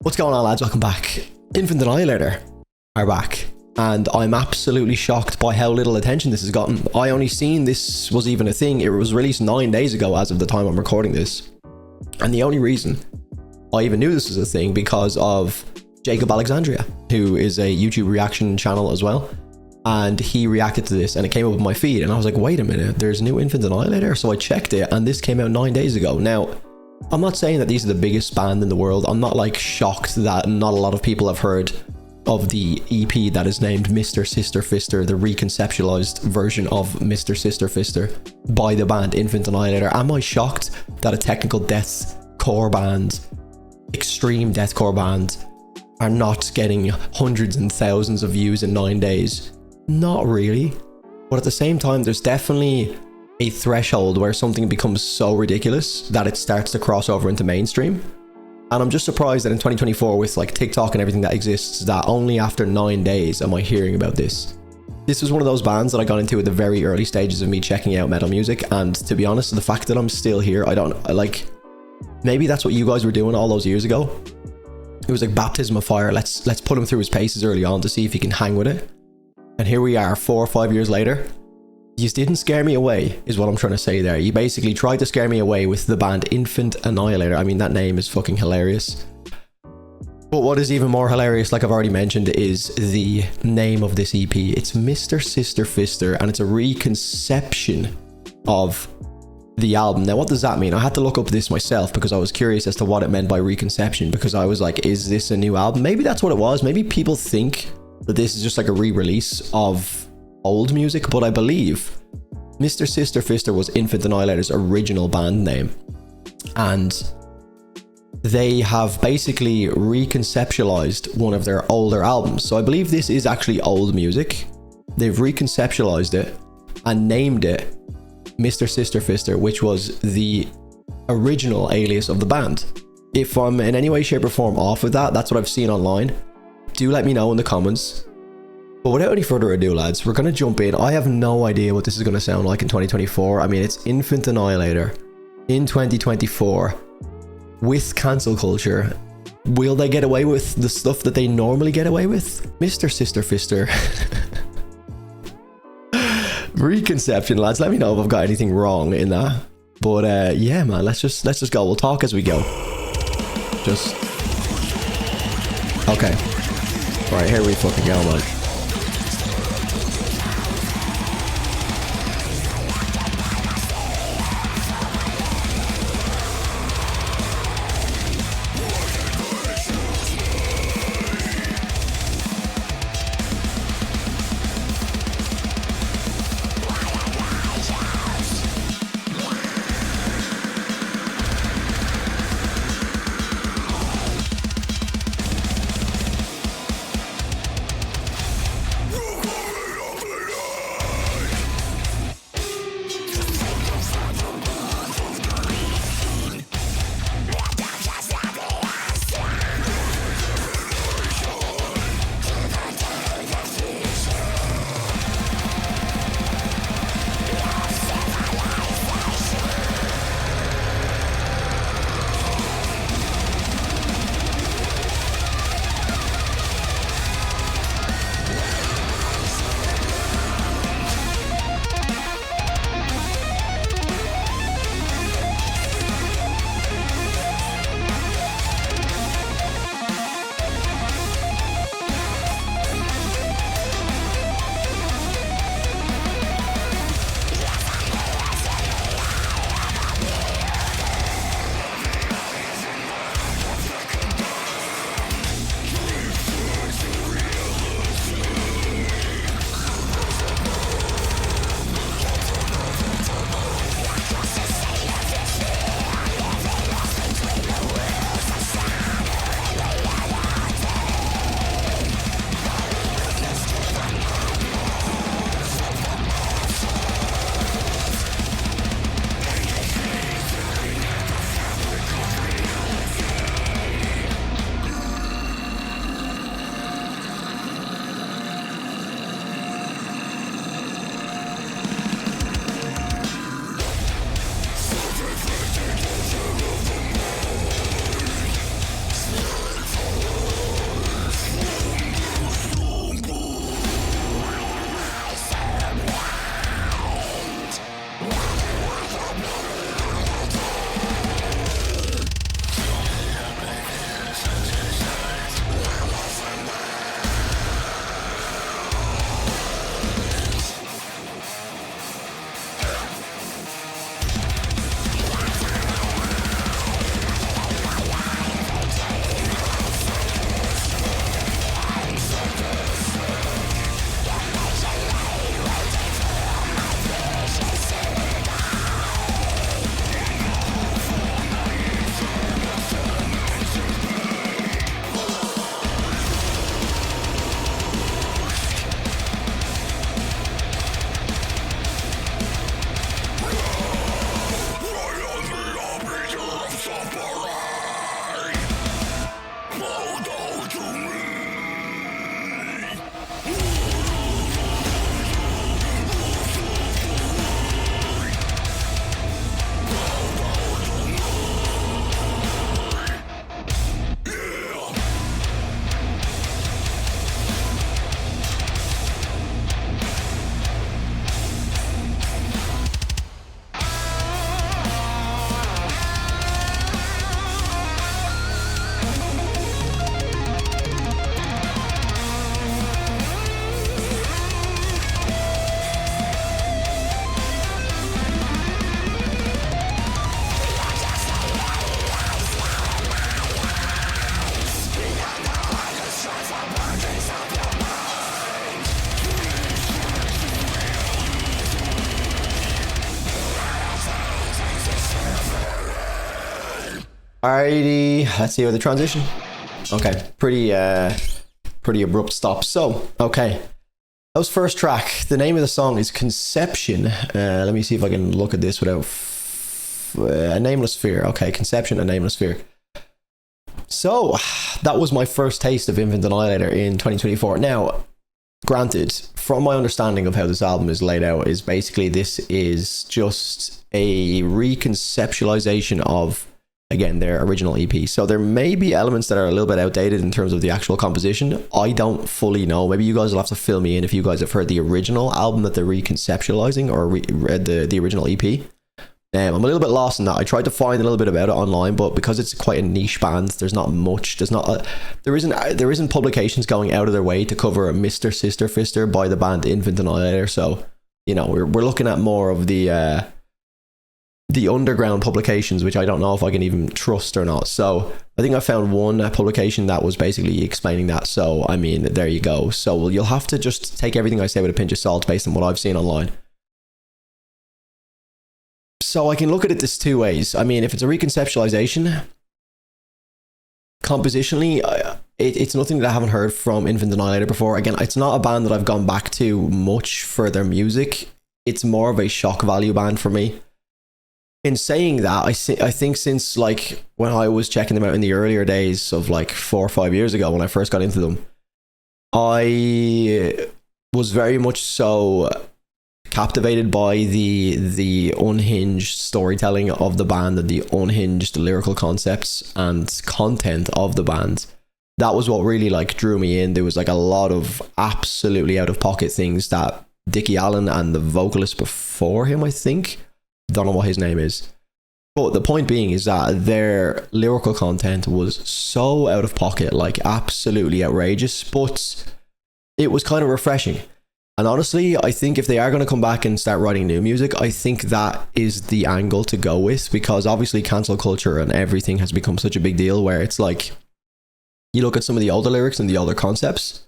What's going on, lads? Welcome back. Annihilator are back, and I'm absolutely shocked by how little attention this has gotten. I only seen this was even a thing. It was released 9 days ago as of the time I'm recording this, and the only reason I even knew this was a thing because of Jacob Alexandria, who is a YouTube reaction channel as well, and he reacted to this and it came up on my feed and I was like, wait a minute, there's a new Annihilator. So I checked it and this came out 9 days ago. Now, I'm not saying that these are the biggest band in the world. I'm not like shocked that not a lot of people have heard of the EP that is named Mr. Sister Fister, the reconceptualized version of Mr. Sister Fister by the band Annihilator. Am I shocked that a technical deathcore band, extreme deathcore band, are not getting hundreds and thousands of views in 9 days? Not really. But at the same time, there's definitely a threshold where something becomes so ridiculous that it starts to cross over into mainstream. And I'm just surprised that in 2024, with like TikTok and everything that exists, that only after 9 days am I hearing about this. This was one of those bands that I got into at the very early stages of me checking out metal music, and to be honest, the fact that I'm still here, maybe that's what you guys were doing all those years ago. It was like baptism of fire. Let's put him through his paces early on to see if he can hang with it. And here we are 4 or 5 years later. You didn't scare me away, is what I'm trying to say there. You basically tried to scare me away with the band Annihilator. I mean, that name is fucking hilarious. But what is even more hilarious, like I've already mentioned, is the name of this EP. It's Mr. Sister Fister, and it's a reconception of the album. Now, what does that mean? I had to look up this myself because I was curious as to what it meant by reconception, because I was like, is this a new album? Maybe that's what it was. Maybe people think that this is just like a re-release of old music, but I believe Mr. Sister Fister was Annihilator's original band name, and they have basically reconceptualized one of their older albums. So I believe this is actually old music. They've reconceptualized it and named it Mr. Sister Fister, which was the original alias of the band. If I'm in any way, shape or form off with that, that's what I've seen online. Do let me know in the comments. But without any further ado, lads, we're going to jump in. I have no idea what this is going to sound like in 2024. I mean, it's Annihilator in 2024 with cancel culture. Will they get away with the stuff that they normally get away with? Mr. Sister Fister. Reconception, lads. Let me know if I've got anything wrong in that. But yeah, man, let's just go. We'll talk as we go. Just okay. Right, here we fucking go, man. Alrighty, let's see where the transition. Okay, pretty abrupt stop. So, okay. That was first track. The name of the song is Conception. Let me see if I can look at this without a Nameless Fear. Okay, Conception, a Nameless Fear. So, that was my first taste of Infant Annihilator in 2024. Now, granted, from my understanding of how this album is laid out, is basically this is just a reconceptualization of, again, their original EP. So there may be elements that are a little bit outdated in terms of the actual composition. I don't fully know. Maybe you guys will have to fill me in if you guys have heard the original album that they're reconceptualizing, or read the original EP. I'm a little bit lost in that. I tried to find a little bit about it online, but because it's quite a niche band, there's not much. There isn't publications going out of their way to cover a Mr. Sister Fister by the band Infant Annihilator. So, you know, we're looking at more of the underground publications, which I don't know if I can even trust or not. So I think I found one publication that was basically explaining that. So, I mean, there you go. So you'll have to just take everything I say with a pinch of salt based on what I've seen online. So I can look at it this two ways. I mean, if it's a reconceptualization, compositionally, it's nothing that I haven't heard from Infant Annihilator before. Again, it's not a band that I've gone back to much for their music. It's more of a shock value band for me. In saying that, I think since like when I was checking them out in the earlier days of like 4 or 5 years ago when I first got into them, I was very much so captivated by the unhinged storytelling of the band and the unhinged lyrical concepts and content of the band. That was what really like drew me in. There was like a lot of absolutely out of pocket things that Dickie Allen and the vocalist before him, I think, don't know what his name is, but the point being is that their lyrical content was so out of pocket, like absolutely outrageous, but it was kind of refreshing. And honestly, I think if they are going to come back and start writing new music, I think that is the angle to go with, because obviously cancel culture and everything has become such a big deal, where it's like you look at some of the older lyrics and the older concepts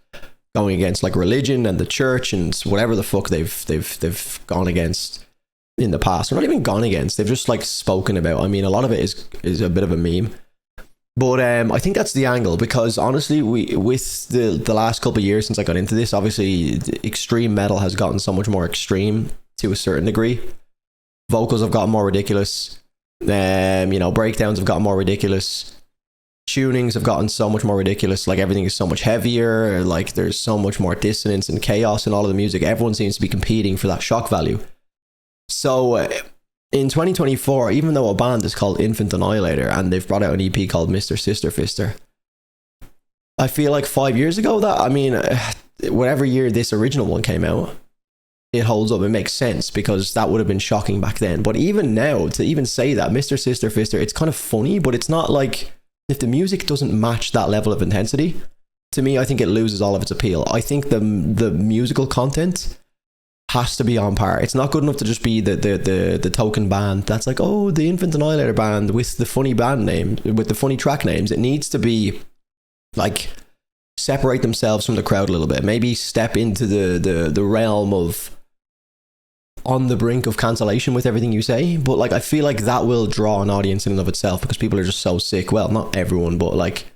going against like religion and the church and whatever the fuck they've gone against in the past, or not even gone against, they've just like spoken about. I mean, a lot of it is a bit of a meme, but I think that's the angle, because honestly, with the last couple of years since I got into this, obviously extreme metal has gotten so much more extreme to a certain degree. Vocals have gotten more ridiculous, breakdowns have gotten more ridiculous, tunings have gotten so much more ridiculous, like everything is so much heavier, like there's so much more dissonance and chaos in all of the music. Everyone seems to be competing for that shock value. So in 2024, even though a band is called Infant Annihilator and they've brought out an EP called Mr. Sister Fister, I feel like 5 years ago, that, I mean, whatever year this original one came out, it holds up. It makes sense, because that would have been shocking back then. But even now, to even say that, Mr. Sister Fister, it's kind of funny, but it's not like, if the music doesn't match that level of intensity, to me, I think it loses all of its appeal. I think the musical content has to be on par. It's not good enough to just be the token band that's like, oh, the Infant Annihilator band with the funny band name, with the funny track names. It needs to be like separate themselves from the crowd a little bit. Maybe step into the realm of on the brink of cancellation with everything you say. But like, I feel like that will draw an audience in and of itself, because people are just so sick. Well, not everyone, but like,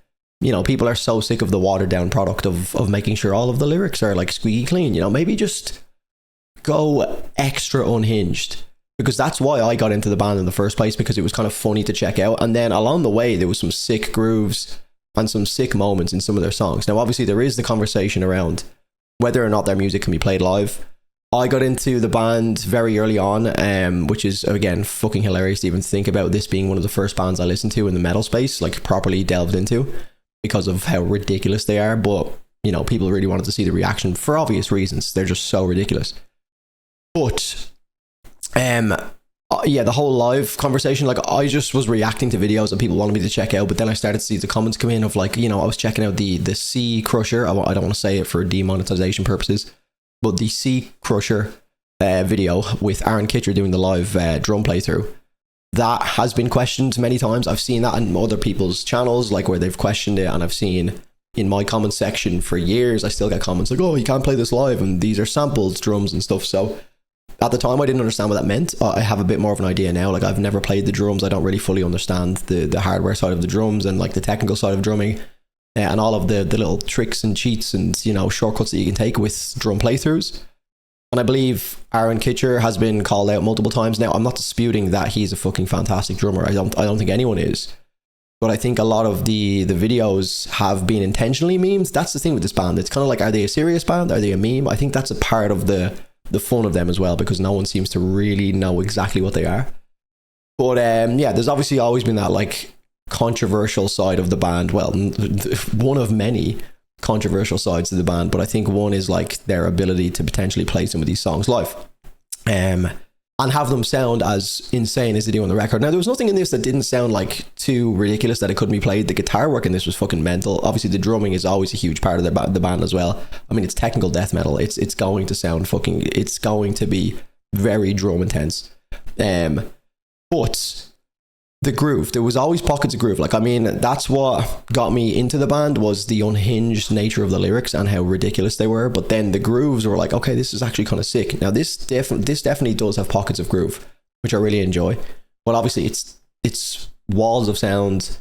you know, people are so sick of the watered down product of making sure all of the lyrics are like squeaky clean. You know, maybe just go extra unhinged, because that's why I got into the band in the first place, because it was kind of funny to check out. And then along the way, there was some sick grooves and some sick moments in some of their songs. Now, obviously, there is the conversation around whether or not their music can be played live. I got into the band very early on, which is, again, fucking hilarious to even think about this being one of the first bands I listened to in the metal space, like properly delved into, because of how ridiculous they are. But, you know, people really wanted to see the reaction for obvious reasons. They're just so ridiculous. But, the whole live conversation, like, I just was reacting to videos that people wanted me to check out, but then I started to see the comments come in of like, you know, I was checking out the Sea Crusher. I don't want to say it for demonetization purposes, but the Sea Crusher video with Aaron Kitcher doing the live drum playthrough. That has been questioned many times. I've seen that on other people's channels, like where they've questioned it, and I've seen in my comment section for years, I still get comments like, oh, you can't play this live, and these are samples, drums and stuff. So at the time I didn't understand what that meant. I have a bit more of an idea now. Like, I've never played the drums. I don't really fully understand the hardware side of the drums and like the technical side of drumming, and all of the little tricks and cheats and, you know, shortcuts that you can take with drum playthroughs. And I believe Aaron Kitcher has been called out multiple times. Now, I'm not disputing that he's a fucking fantastic drummer. I don't think anyone is. But I think a lot of the videos have been intentionally memes. That's the thing with this band. It's kind of like, are they a serious band? Are they a meme? I think that's a part of the fun of them as well, because no one seems to really know exactly what they are. But yeah, there's obviously always been that like controversial side of the band. Well, one of many controversial sides of the band, but I think one is like their ability to potentially play some of these songs live. And have them sound as insane as they do on the record. Now, there was nothing in this that didn't sound like too ridiculous that it couldn't be played. The guitar work in this was fucking mental. Obviously, the drumming is always a huge part of the band as well. I mean, it's technical death metal. It's going to sound fucking... It's going to be very drum intense. But the groove, there was always pockets of groove. Like, I mean, that's what got me into the band, was the unhinged nature of the lyrics and how ridiculous they were. But then the grooves were like, okay, this is actually kind of sick. Now, this definitely does have pockets of groove, which I really enjoy. But obviously, it's walls of sound,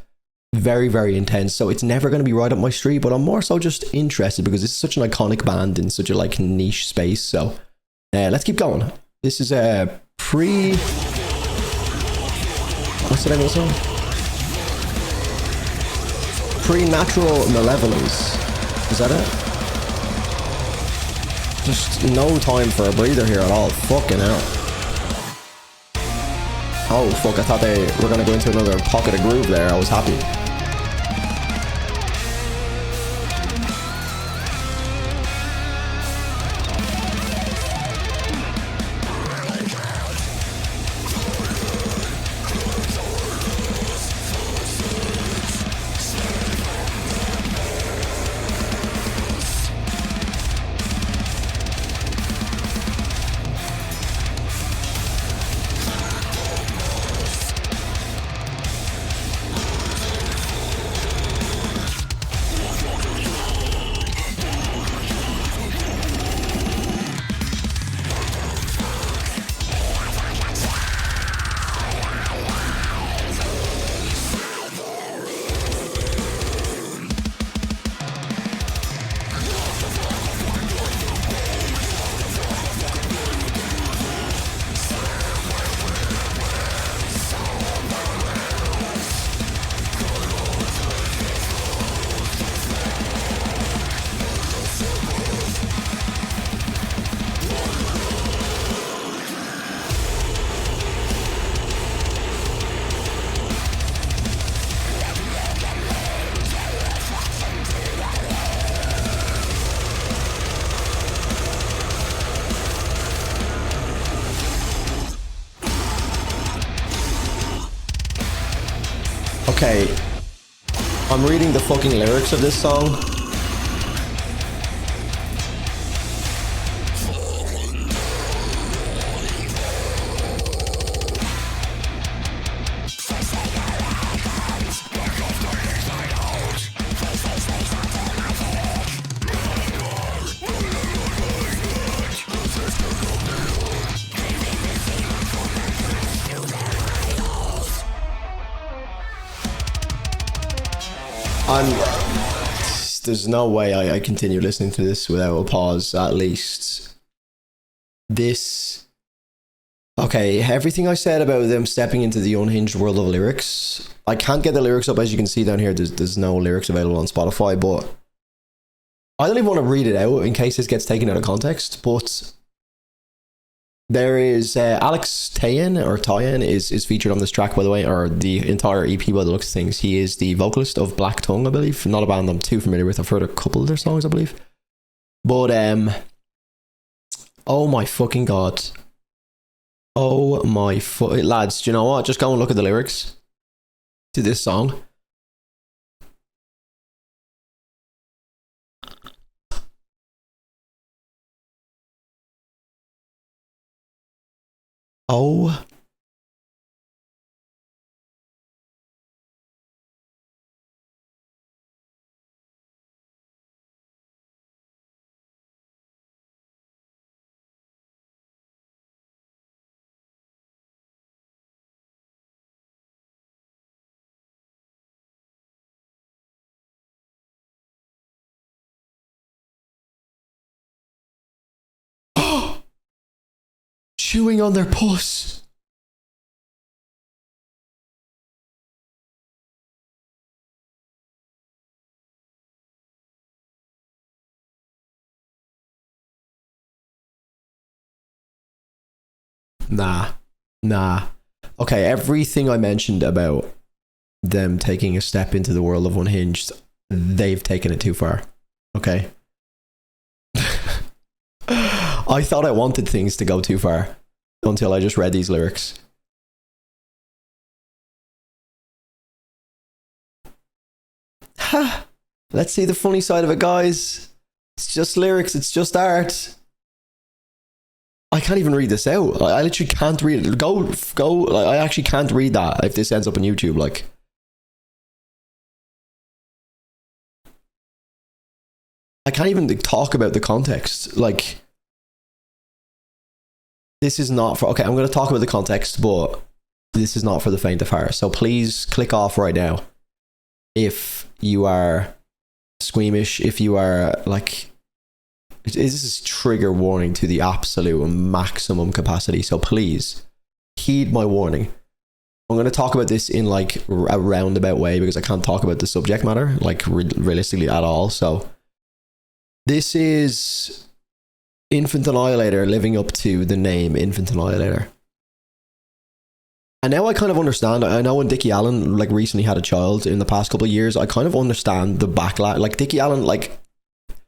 very, very intense. So it's never going to be right up my street. But I'm more so just interested because it's such an iconic band in such a like niche space. So let's keep going. This is a what's the name of the song? Preternatural Malevolence. Is that it? Just no time for a breather here at all. Fucking hell. Oh fuck, I thought they were gonna go into another pocket of groove there. I was happy. Okay, I'm reading the fucking lyrics of this song. There's no way I continue listening to this without a pause, at least. This... Okay, everything I said about them stepping into the unhinged world of lyrics, I can't get the lyrics up, as you can see down here. There's no lyrics available on Spotify, but I don't even want to read it out in case this gets taken out of context, but there is Alex Tayan is featured on this track, by the way, or the entire EP by the looks of things. He is the vocalist of Black Tongue, I believe. Not a band I'm too familiar with. I've heard a couple of their songs, I believe. But oh my fucking god. Oh my lads, do you know what? Just go and look at the lyrics to this song. Oh chewing on their puss. Nah. Okay, everything I mentioned about them taking a step into the world of Unhinged, they've taken it too far. Okay. I thought I wanted things to go too far until I just read these lyrics. Ha! Let's see the funny side of it, guys. It's just lyrics, it's just art. I can't even read this out. I literally can't read it. Go. I actually can't read that if this ends up on YouTube. Like, I can't even talk about the context. Like, this is not for. Okay, I'm going to talk about the context, but this is not for the faint of heart. So please click off right now if you are squeamish. If you are like. This is trigger warning to the absolute maximum capacity. So please heed my warning. I'm going to talk about this in like a roundabout way because I can't talk about the subject matter like realistically at all. So this is Infant Annihilator living up to the name Infant Annihilator. And now I kind of understand. I know when Dickie Allen like recently had a child in the past couple of years, I kind of understand the backlash. Like Dickie Allen, like,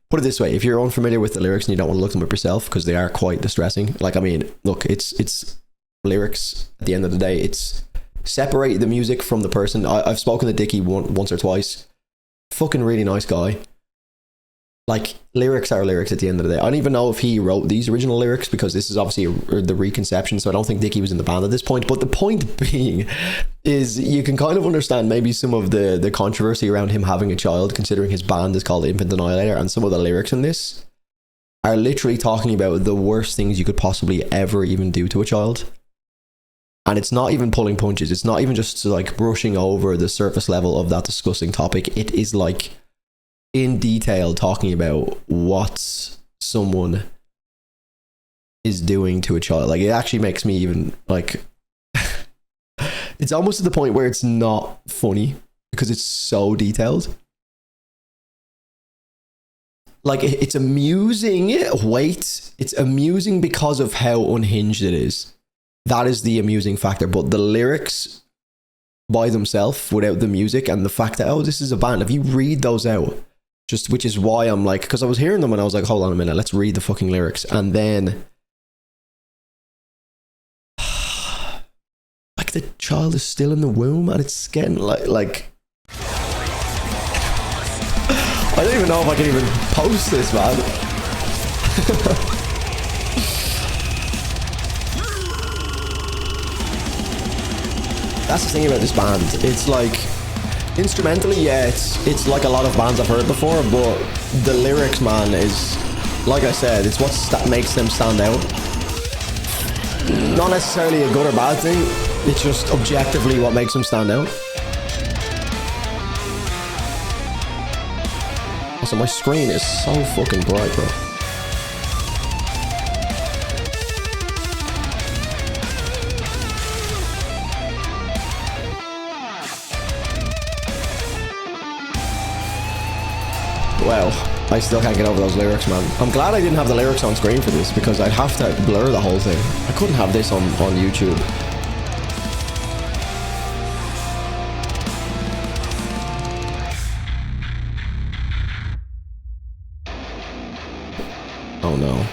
put it this way, if you're unfamiliar with the lyrics and you don't want to look them up yourself because they are quite distressing. Like, I mean, look, it's lyrics at the end of the day. It's separate the music from the person. I've spoken to Dickie once or twice. Fucking really nice guy. Like, lyrics are lyrics at the end of the day. I don't even know if he wrote these original lyrics because this is obviously the reconception, so I don't think Dickie was in the band at this point. But the point being is you can kind of understand maybe some of the controversy around him having a child, considering his band is called Infant Annihilator, and some of the lyrics in this are literally talking about the worst things you could possibly ever even do to a child. And it's not even pulling punches. It's not even just like brushing over the surface level of that disgusting topic. It is like in detail talking about what someone is doing to a child. Like, it actually makes me even like it's almost to the point where it's not funny because it's so detailed. Like, it's amusing. Wait, it's amusing because of how unhinged it is. That is the amusing factor. But the lyrics by themselves, without the music and the fact that, oh, this is a band, if you read those out, just, which is why I'm like, because I was hearing them and I was like, hold on a minute, let's read the fucking lyrics. And then like the child is still in the womb and it's getting like I don't even know if I can even post this, man. That's the thing about this band. It's like, instrumentally, yeah, it's like a lot of bands I've heard before, but the lyrics, man, is, like I said, it's what makes them stand out. Not necessarily a good or bad thing, it's just objectively what makes them stand out. Also, my screen is so fucking bright, bro. Well, I still can't get over those lyrics, man. I'm glad I didn't have the lyrics on screen for this because I'd have to blur the whole thing. I couldn't have this on YouTube. Oh no.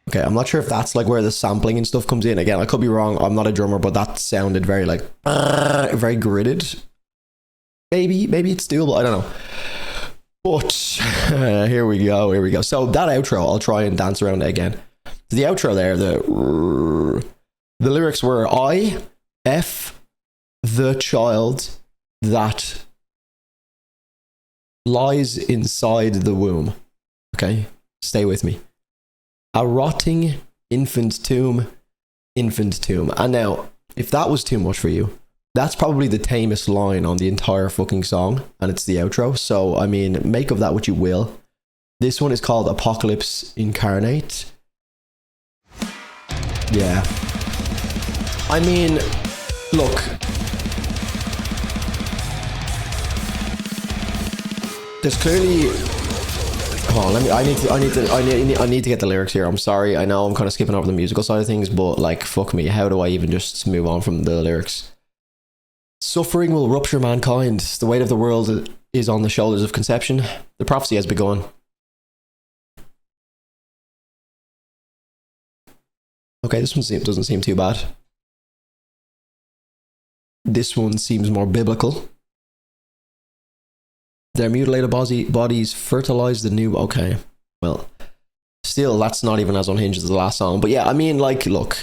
Okay, I'm not sure if that's like where the sampling and stuff comes in. Again, I could be wrong. I'm not a drummer, but that sounded very like very gridded. Maybe it's doable. I don't know. But here we go. So that outro, I'll try and dance around it again. the outro there, the lyrics were, I F the child that lies inside the womb. Okay, stay with me. A rotting infant tomb. And now, if that was too much for you, that's probably the tamest line on the entire fucking song, and it's the outro. So, I mean, make of that what you will. This one is called Apocalypse Incarnate. Yeah. I mean, look. There's clearly... Oh, I need to get the lyrics here. I'm sorry. I know I'm kind of skipping over the musical side of things, but like, fuck me. How do I even just move on from the lyrics? Suffering will rupture mankind. The weight of the world is on the shoulders of conception. The prophecy has begun. Okay, this one doesn't seem too bad. This one seems more biblical. Their mutilated bodies fertilize the new... Okay, well, still, that's not even as unhinged as the last song. But yeah, I mean, like, look.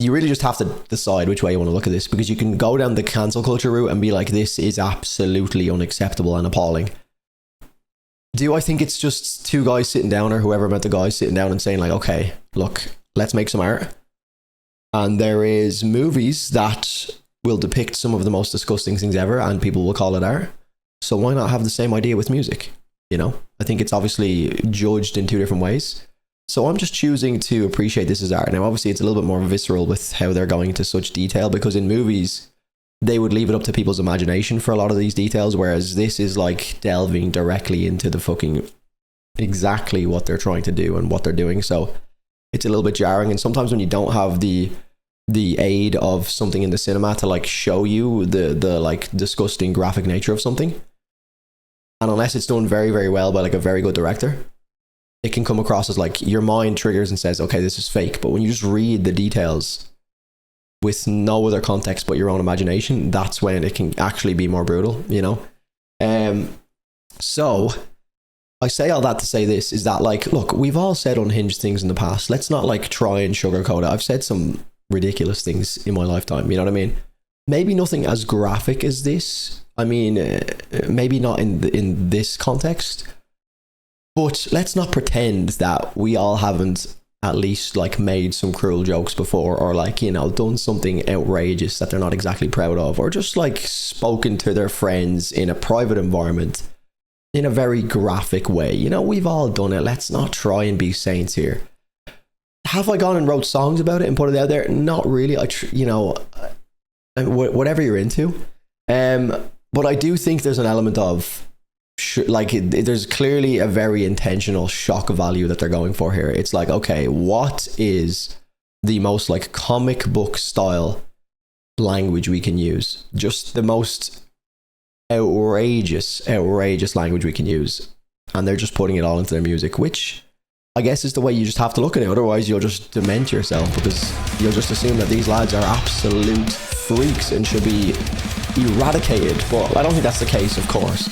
You really just have to decide which way you want to look at this, because you can go down the cancel culture route and be like, this is absolutely unacceptable and appalling. Do I think it's just two guys sitting down, or whoever met the guys sitting down and saying like, okay, look, let's make some art? And there is movies that will depict some of the most disgusting things ever, and people will call it art. So why not have the same idea with music? You know, I think it's obviously judged in two different ways. So I'm just choosing to appreciate this as art. Now, obviously, it's a little bit more visceral with how they're going into such detail, because in movies, they would leave it up to people's imagination for a lot of these details, whereas this is like delving directly into the fucking exactly what they're trying to do and what they're doing. So it's a little bit jarring. And sometimes when you don't have the aid of something in the cinema to like show you the like disgusting graphic nature of something, and unless it's done very, very well by like a very good director, it can come across as like your mind triggers and says, okay, this is fake. But when you just read the details with no other context but your own imagination, that's when it can actually be more brutal, you know? So I say all that to say this, is that like, look, we've all said unhinged things in the past. Let's not like try and sugarcoat it. I've said some ridiculous things in my lifetime, you know what I mean? Maybe nothing as graphic as this. I mean, maybe not in this context, but let's not pretend that we all haven't at least like made some cruel jokes before, or like, you know, done something outrageous that they're not exactly proud of, or just like spoken to their friends in a private environment in a very graphic way. You know, we've all done it. Let's not try and be saints here. Have I gone and wrote songs about it and put it out there? Not really. You know, whatever you're into. But I do think there's an element of like there's clearly a very intentional shock value that they're going for here. It's like, okay, what is the most like comic book style language we can use? Just the most outrageous language we can use, and they're just putting it all into their music, which I guess is the way you just have to look at it. Otherwise you'll just dement yourself, because you'll just assume that these lads are absolute freaks and should be eradicated. But I don't think that's the case, of course.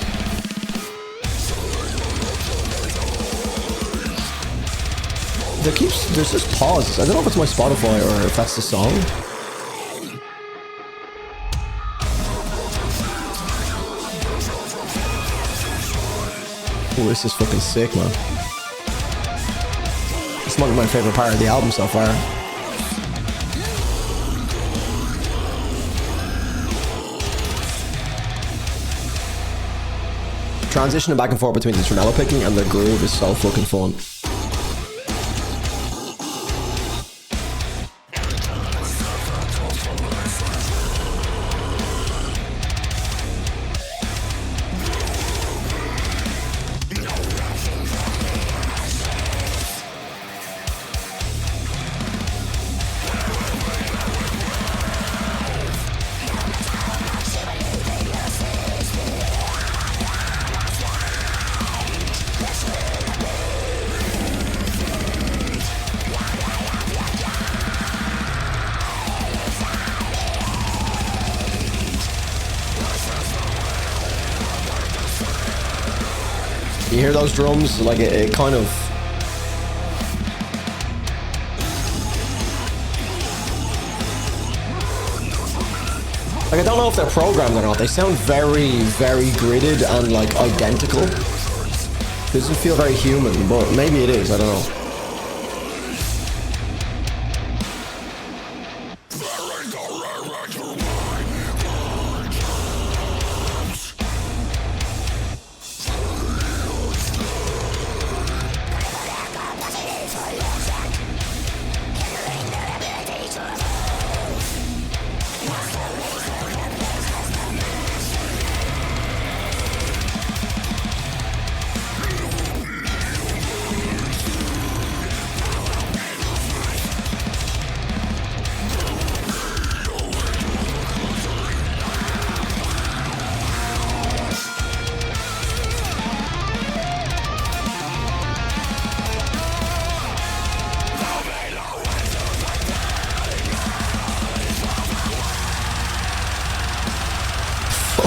There's just pauses. I don't know if it's my Spotify or if that's the song. Oh, this is fucking sick, man. This might be my favorite part of the album so far. Transitioning back and forth between the tremolo picking and the groove is so fucking fun. You hear those drums? Like it kind of Like, I don't know if they're programmed or not. They sound very, very gridded and, like, identical. It doesn't feel very human, but maybe it is. I don't know.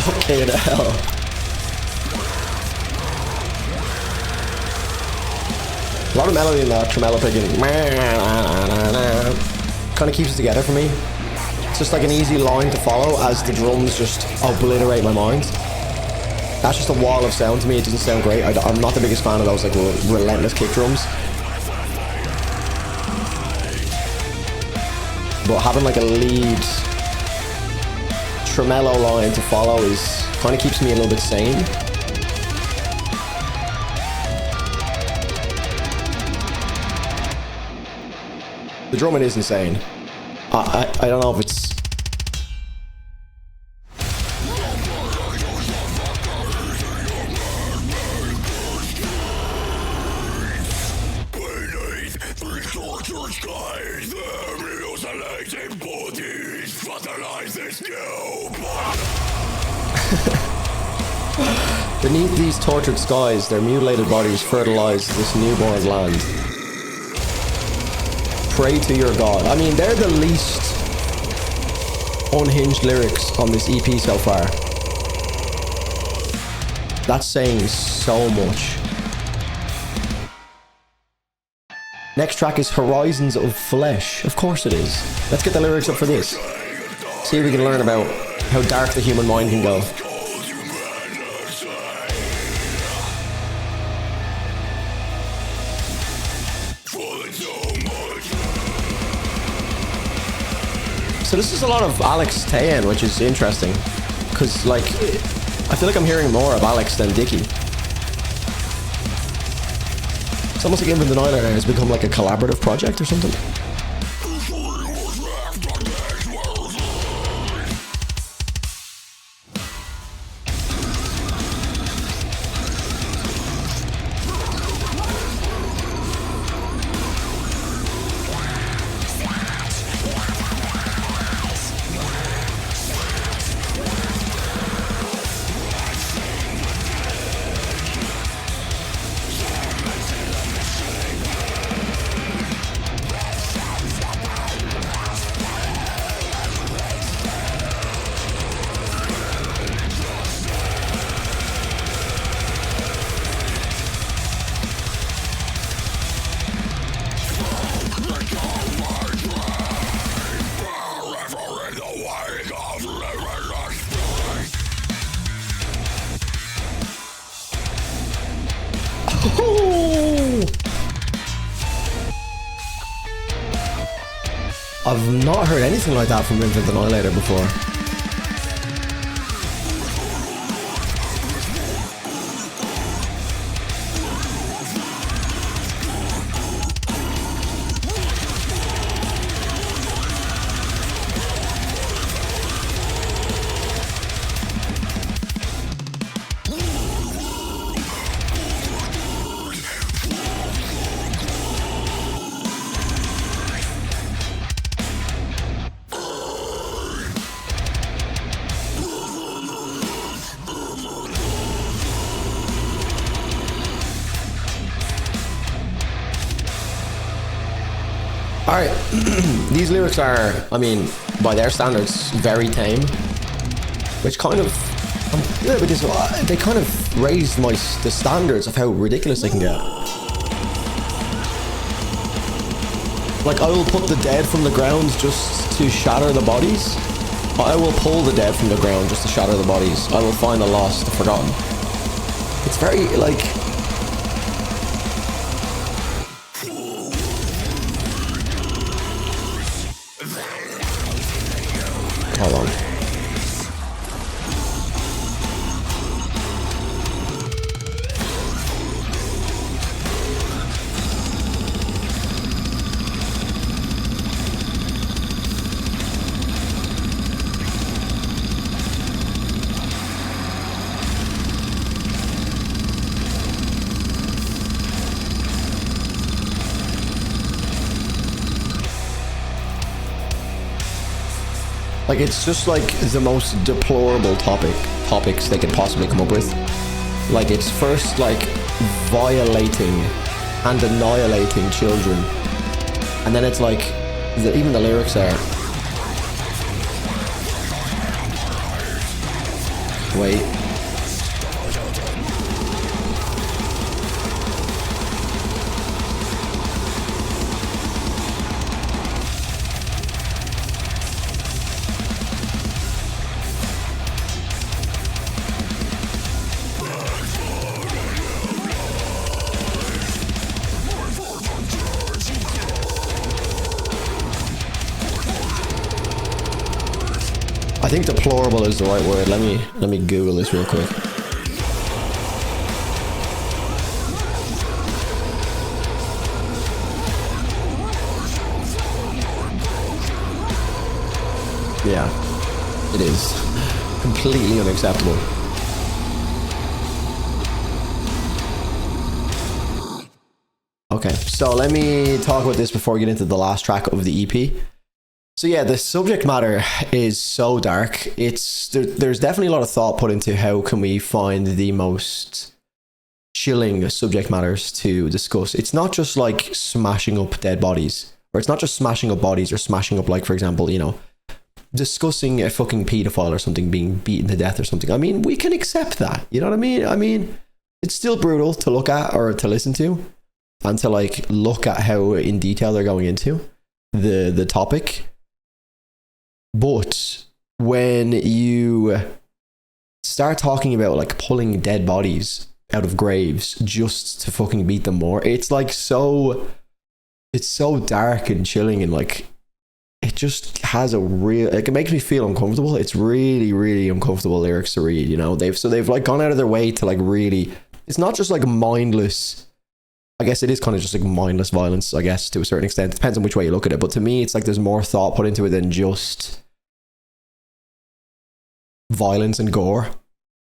Fucking hell. A lot of melody in that tremolo picking. Kind of keeps it together for me. It's just like an easy line to follow as the drums just obliterate my mind. That's just a wall of sound to me. It doesn't sound great. I'm not the biggest fan of those like relentless kick drums. But having like a lead tremolo line to follow is kind of keeps me a little bit sane. The drumming is insane. I don't know if it's... Beneath these tortured skies, their mutilated bodies fertilize this newborn land. Pray to your God. I mean, they're the least unhinged lyrics on this EP so far. That's saying so much. Next track is Horizons of Flesh. Of course it is. Let's get the lyrics up for this. See if we can learn about how dark the human mind can go. So this is a lot of Alex Tayan, which is interesting. Because, like, I feel like I'm hearing more of Alex than Dickie. It's almost like Infinite Annihilator has become like a collaborative project or something. I've not heard anything like that from Infinite Annihilator before. Alright, these lyrics are, I mean, by their standards, very tame. Which kind of, I'm a little bit disappointed. They kind of raised the standards of how ridiculous they can get. Like, I will put the dead from the ground just to shatter the bodies. I will pull the dead from the ground just to shatter the bodies. I will find the lost, the forgotten. It's very, like... Hold on. Like, it's just like the most deplorable topics they could possibly come up with. Like, it's first like violating and annihilating children, and then it's like even the lyrics are, wait, I think deplorable is the right word. Let me Google this real quick. Yeah, it is completely unacceptable. Okay, so let me talk about this before we get into the last track of the EP. So yeah, the subject matter is so dark. There's definitely a lot of thought put into how can we find the most chilling subject matters to discuss. It's not just like smashing up dead bodies, or it's not just smashing up bodies or smashing up, like, for example, you know, discussing a fucking pedophile or something being beaten to death or something. I mean, we can accept that. You know what I mean? I mean, it's still brutal to look at or to listen to, and to like look at how in detail they're going into the topic. But when you start talking about like pulling dead bodies out of graves just to fucking beat them more, it's like it's so dark and chilling, and like it just has a real, like, it makes me feel uncomfortable. It's really, really uncomfortable lyrics to read, you know. They've like gone out of their way to like really, it's not just like mindless, I guess it is kind of just like mindless violence, I guess, to a certain extent. It depends on which way you look at it. But to me, it's like there's more thought put into it than just violence and gore,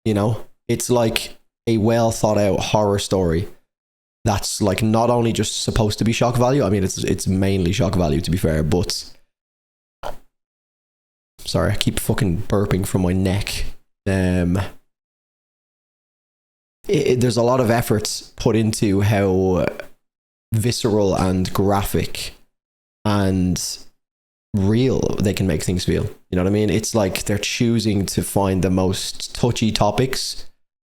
you know? It's like a well thought out horror story that's like not only just supposed to be shock value. I mean, it's mainly shock value, to be fair, but... Sorry, I keep fucking burping from my neck. There's a lot of efforts put into how visceral and graphic and real they can make things feel. You know what I mean? It's like they're choosing to find the most touchy topics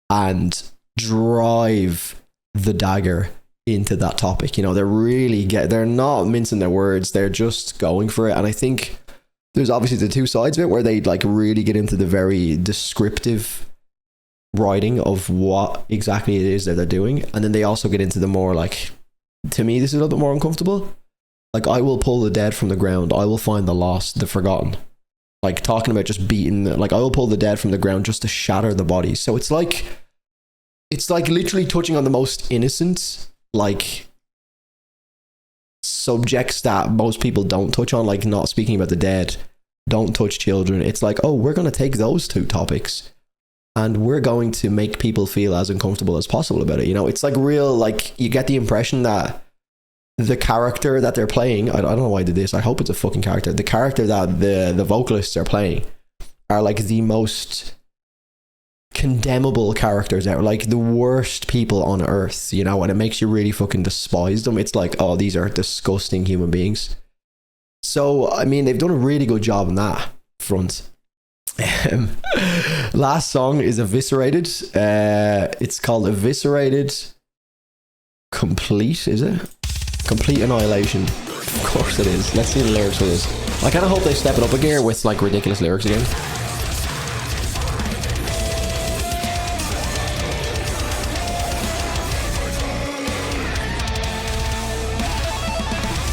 and drive the dagger into that topic. You know, they're not mincing their words. They're just going for it. And I think there's obviously the two sides of it where they like really get into the very descriptive writing of what exactly it is that they're doing, and then they also get into the more like, to me this is a little bit more uncomfortable, like, I will pull the dead from the ground, I will find the lost, the forgotten. Like talking about just beating, like, I will pull the dead from the ground just to shatter the bodies. So it's like literally touching on the most innocent like subjects that most people don't touch on, like not speaking about the dead, don't touch children. It's like, oh, we're going to take those two topics and we're going to make people feel as uncomfortable as possible about it. You know, it's like real, like, you get the impression that the character that they're playing, I don't know why I did this, I hope it's a fucking character, the character that the vocalists are playing are like the most condemnable characters out, like the worst people on earth, you know, and it makes you really fucking despise them. It's like, oh, these are disgusting human beings. So, I mean, they've done a really good job on that front. Last song is Eviscerated. It's called Eviscerated Complete, is it? Complete Annihilation. Of course it is. Let's see the lyrics for this. I kind of hope they step it up a gear with like ridiculous lyrics again.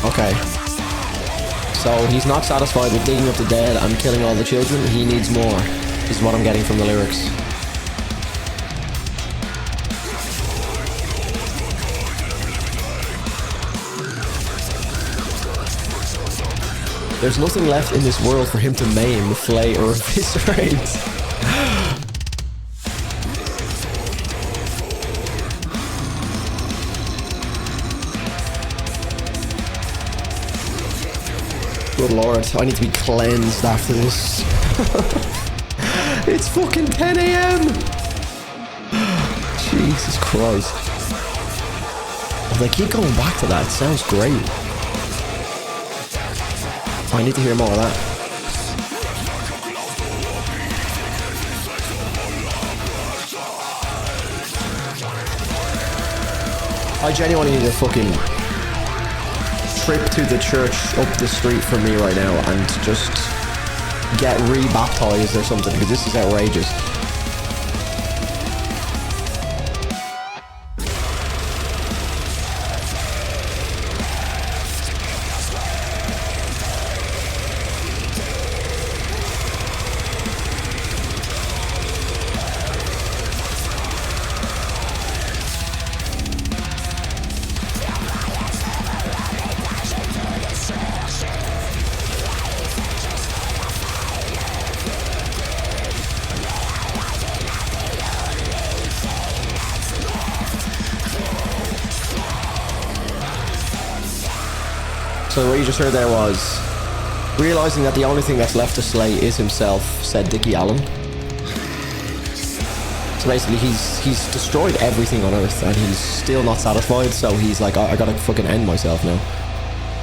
Okay. So he's not satisfied with digging up the dead and killing all the children. He needs more, is what I'm getting from the lyrics. There's nothing left in this world for him to maim, flay, or eviscerate. Good lord, I need to be cleansed after this. It's fucking 10 AM! Jesus Christ. Oh, they keep going back to that, it sounds great. I need to hear more of that. I genuinely need a fucking trip to the church up the street from me right now and just get re-baptized or something, because this is outrageous. So what you just heard there was, realizing that the only thing that's left to slay is himself, said Dickie Allen. So basically he's destroyed everything on Earth and he's still not satisfied, so he's like, I gotta fucking end myself now.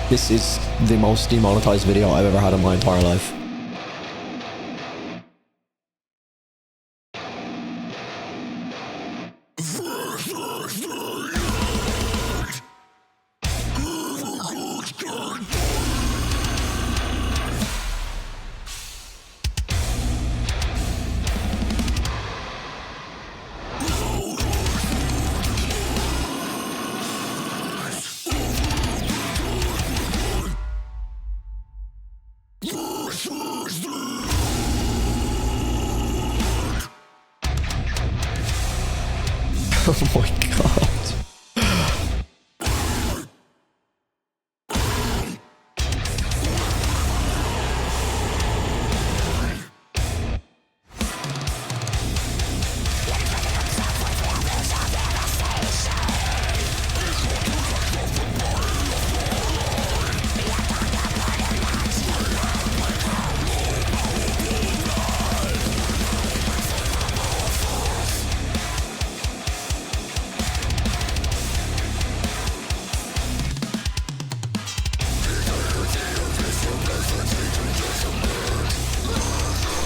This is the most demonetized video I've ever had in my entire life. Oh my god.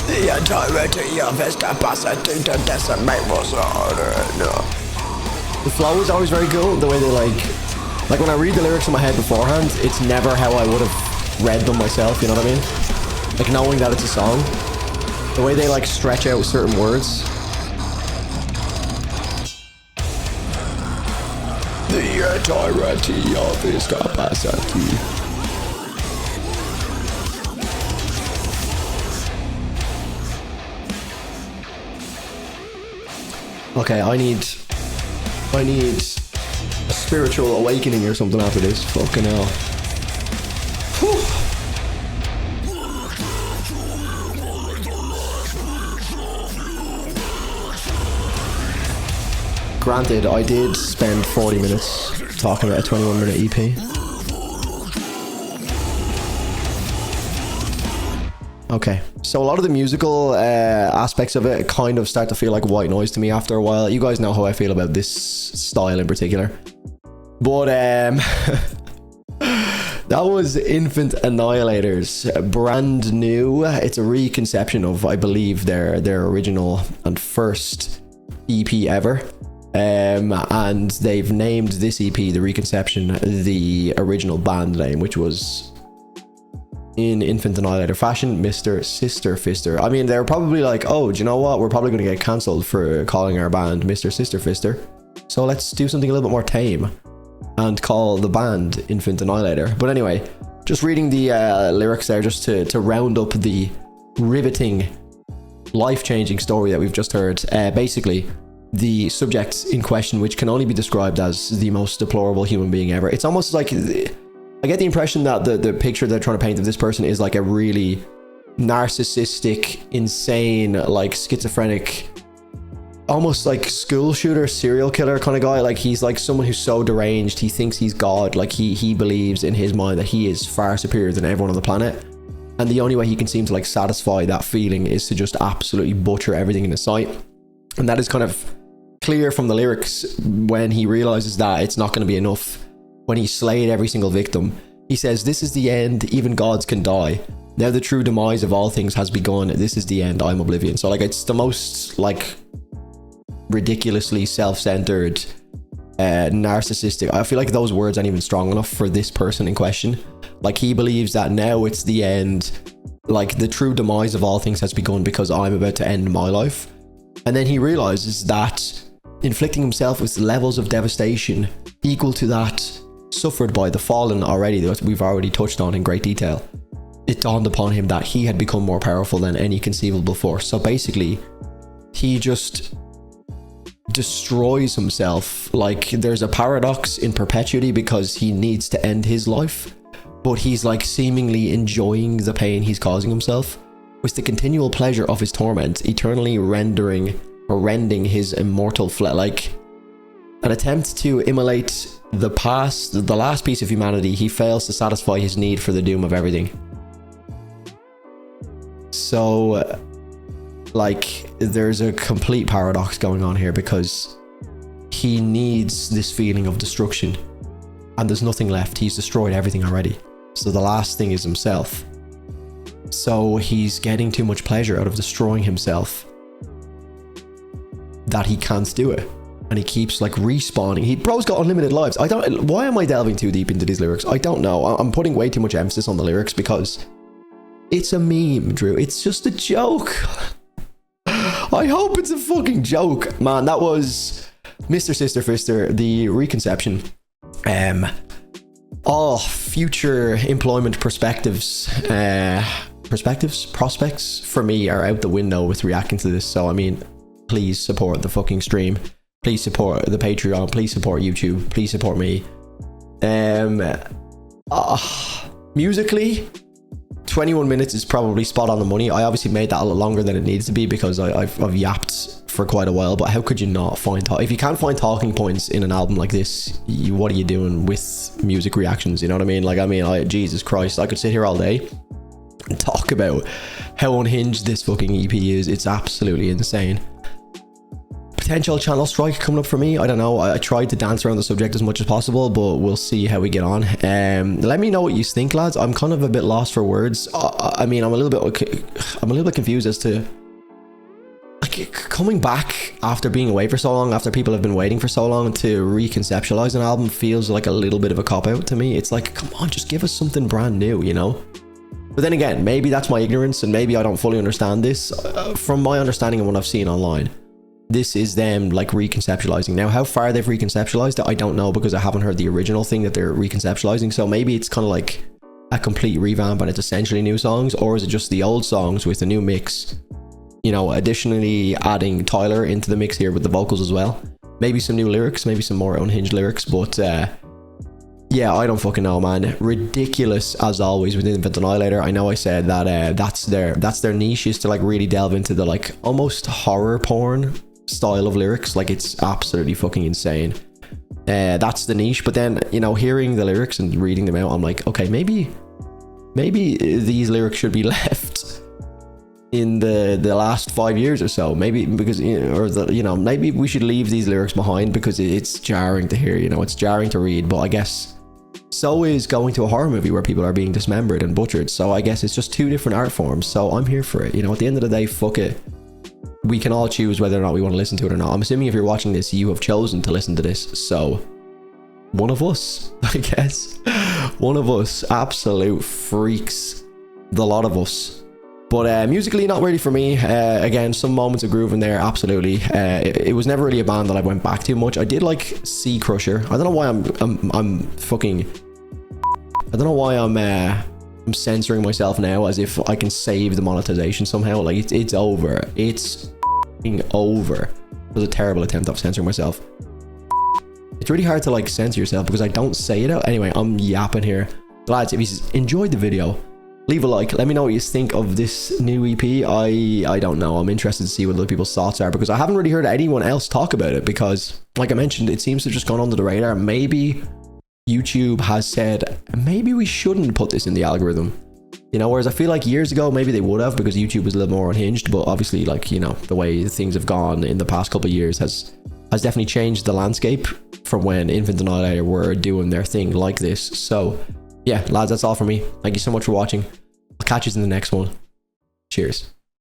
The entirety of his capacity to decimate was the flow is always very cool. The way they like when I read the lyrics in my head beforehand, it's never how I would have read them myself, you know what I mean? Like knowing that it's a song. The way they like stretch out certain words. The entirety of his capacity. Okay, I need a spiritual awakening or something after this. Fucking hell. Whew. Granted, I did spend 40 minutes talking about a 21-minute EP. Okay, so a lot of the musical aspects of it kind of start to feel like white noise to me after a while. You guys know how I feel about this style in particular. But that was Infant Annihilators, brand new. It's a reconception of, I believe, their original and first EP ever. And they've named this EP, the reconception, the original band name, which was in Infant Annihilator fashion, Mr. Sister Fister. I mean, they're probably like, oh, do you know what? We're probably going to get cancelled for calling our band Mr. Sister Fister. So let's do something a little bit more tame and call the band Infant Annihilator. But anyway, just reading the lyrics there just to round up the riveting, life-changing story that we've just heard. Basically, the subject in question, which can only be described as the most deplorable human being ever. It's almost like, I get the impression that the picture they're trying to paint of this person is like a really narcissistic, insane, like schizophrenic, almost like school shooter, serial killer kind of guy. Like he's like someone who's so deranged, he thinks he's God. Like he believes in his mind that he is far superior than everyone on the planet. And the only way he can seem to like satisfy that feeling is to just absolutely butcher everything in his sight. And that is kind of clear from the lyrics when he realizes that it's not going to be enough. When he slayed every single victim, he says, "This is the end, even gods can die. Now the true demise of all things has begun. This is the end, I'm oblivion." So like it's the most like ridiculously self-centered, narcissistic. I feel like those words aren't even strong enough for this person in question. Like he believes that now it's the end, like the true demise of all things has begun because I'm about to end my life. And then he realizes that inflicting himself with levels of devastation equal to that suffered by the fallen already, that we've already touched on in great detail, it dawned upon him that he had become more powerful than any conceivable force. So basically, he just destroys himself. Like there's a paradox in perpetuity because he needs to end his life, but he's like seemingly enjoying the pain he's causing himself with the continual pleasure of his torment, eternally rending his immortal flesh. Like an attempt to immolate the last piece of humanity, he fails to satisfy his need for the doom of everything. So like there's a complete paradox going on here because he needs this feeling of destruction and there's nothing left. He's destroyed everything already. So the last thing is himself. So he's getting too much pleasure out of destroying himself that he can't do it. And he keeps like respawning. Bro's got unlimited lives. Why am I delving too deep into these lyrics? I don't know. I'm putting way too much emphasis on the lyrics because it's a meme, Drew. It's just a joke. I hope it's a fucking joke. Man, that was Mr. Sister Fister, the reconception. All future employment prospects for me are out the window with reacting to this. So I mean, please support the fucking stream. Please support the Patreon. Please support YouTube. Please support me. Musically, 21 minutes is probably spot on the money. I obviously made that a lot longer than it needs to be because I've yapped for quite a while, but how could you not find if you can't find talking points in an album like this, what are you doing with music reactions? You know what I mean? Like, Jesus Christ, I could sit here all day and talk about how unhinged this fucking EP is. It's absolutely insane. Potential channel strike coming up for me. I don't know. I tried to dance around the subject as much as possible, but we'll see how we get on. Let me know what you think, lads. I'm kind of a bit lost for words. I mean, I'm a little bit confused as to like coming back after being away for so long, after people have been waiting for so long to reconceptualize an album feels like a little bit of a cop-out to me. It's like, come on, just give us something brand new, you know? But then again, maybe that's my ignorance and maybe I don't fully understand this. From my understanding of what I've seen online, this is them like reconceptualizing. Now, how far they've reconceptualized it, I don't know because I haven't heard the original thing that they're reconceptualizing. So maybe it's kind of like a complete revamp and it's essentially new songs, or is it just the old songs with a new mix? You know, additionally adding Tyler into the mix here with the vocals as well. Maybe some new lyrics, maybe some more unhinged lyrics, but yeah, I don't fucking know, man. Ridiculous as always with Infant Annihilator. I know I said that that's their niche, is to like really delve into the like almost horror porn style of lyrics. Like it's absolutely fucking insane. That's the niche. But then, you know, hearing the lyrics and reading them out, I'm like, okay, maybe these lyrics should be left in the last 5 years or so, maybe, because maybe we should leave these lyrics behind because it's jarring to hear, you know, it's jarring to read. But I guess so is going to a horror movie where people are being dismembered and butchered. So I guess it's just two different art forms. So I'm here for it. You know, at the end of the day, fuck it. We can all choose whether or not we want to listen to it or not. I'm assuming if you're watching this, you have chosen to listen to this. So one of us, I guess, one of us absolute freaks the lot of us. But musically, not really for me. Again, some moments of groove in there, absolutely. It was never really a band that I went back to much. I did like Sea Crusher. I don't know why I'm fucking... I don't know why I'm censoring myself now as if I can save the monetization somehow. Like, it's over. It's over. It was a terrible attempt of censoring myself. It's really hard to like censor yourself because I don't say it out. Anyway, I'm yapping here. Lads, if you enjoyed the video, leave a like. Let me know what you think of this new EP. I don't know. I'm interested to see what other people's thoughts are because I haven't really heard anyone else talk about it because, like I mentioned, it seems to have just gone under the radar. Maybe YouTube has said, maybe we shouldn't put this in the algorithm. You know, whereas I feel like years ago, maybe they would have because YouTube was a little more unhinged. But obviously, like, you know, the way things have gone in the past couple of years has definitely changed the landscape from when Infinite Annihilator were doing their thing like this. So yeah, lads, that's all from me. Thank you so much for watching. I'll catch you in the next one. Cheers.